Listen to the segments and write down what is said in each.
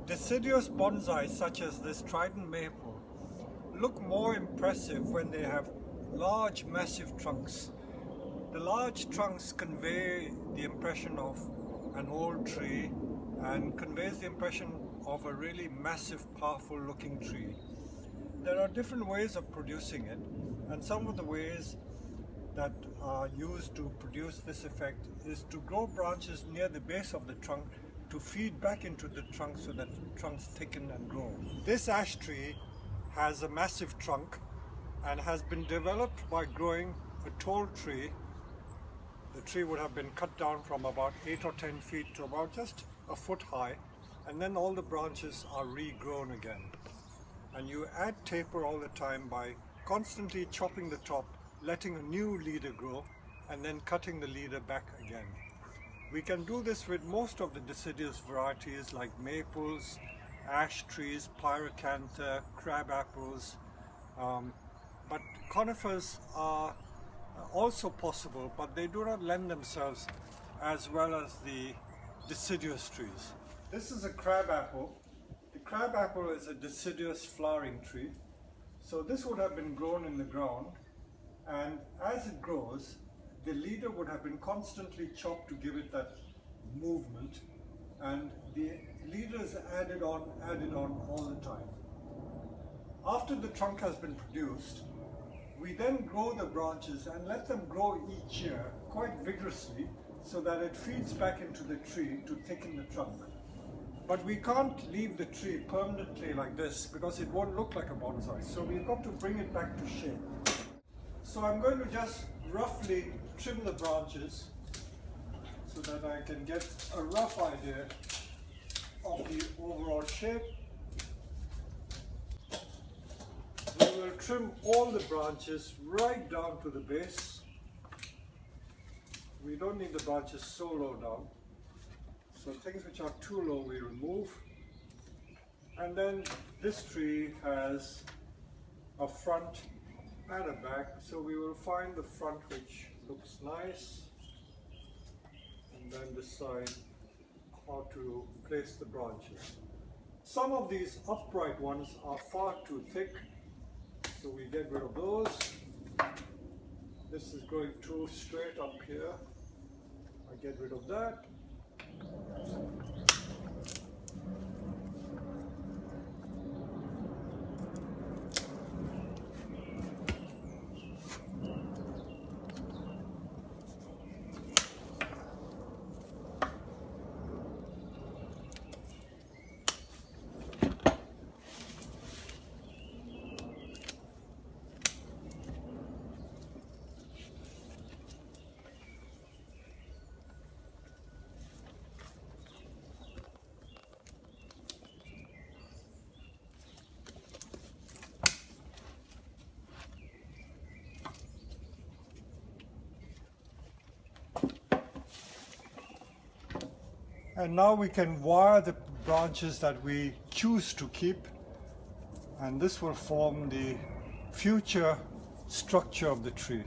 Deciduous bonsai such as this trident maple look more impressive when they have large massive trunks. The large trunks convey the impression of an old tree and conveys the impression of a really massive, powerful looking tree. There are different ways of producing it, and some of the ways that are used to produce this effect is to grow branches near the base of the trunk to feed back into the trunk so that the trunks thicken and grow. This ash tree has a massive trunk and has been developed by growing a tall tree. The tree would have been cut down from about 8 or 10 feet to about just a foot high, and then all the branches are regrown again. And you add taper all the time by constantly chopping the top, letting a new leader grow, and then cutting the leader back again. We can do this with most of the deciduous varieties like maples, ash trees, pyracantha, crab apples, but conifers are also possible, but they do not lend themselves as well as the deciduous trees. This is a crab apple. The crab apple is a deciduous flowering tree. So this would have been grown in the ground, and as it grows, the leader would have been constantly chopped to give it that movement, and the leader is added on all the time. After the trunk has been produced, we then grow the branches and let them grow each year quite vigorously so that it feeds back into the tree to thicken the trunk. But we can't leave the tree permanently like this because it won't look like a bonsai. So we've got to bring it back to shape. So I'm going to just roughly trim the branches so that I can get a rough idea of the overall shape. We will trim all the branches right down to the base. We don't need the branches so low down. So things which are too low we remove. And then this tree has a front and a back, so we will find the front which looks nice and then decide how to place the branches. Some of these upright ones are far too thick, so we get rid of those. This is going too straight up here. I get rid of that. And now we can wire the branches that we choose to keep, and this will form the future structure of the tree.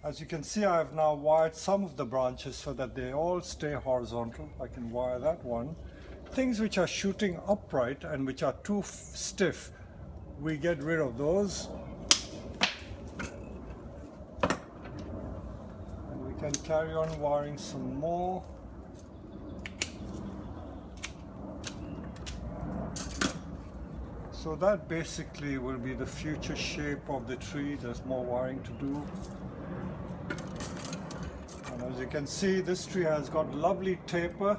As you can see, I have now wired some of the branches so that they all stay horizontal. I can wire that one. Things which are shooting upright and which are too stiff, we get rid of those. And we can carry on wiring some more. So that basically will be the future shape of the tree. There's more wiring to do. And as you can see, this tree has got lovely taper,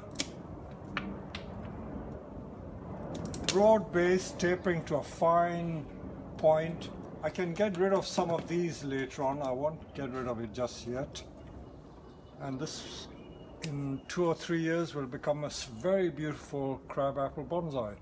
broad base tapering to a fine point. I can get rid of some of these later on. I won't get rid of it just yet. And this in 2 or 3 years will become a very beautiful crabapple bonsai.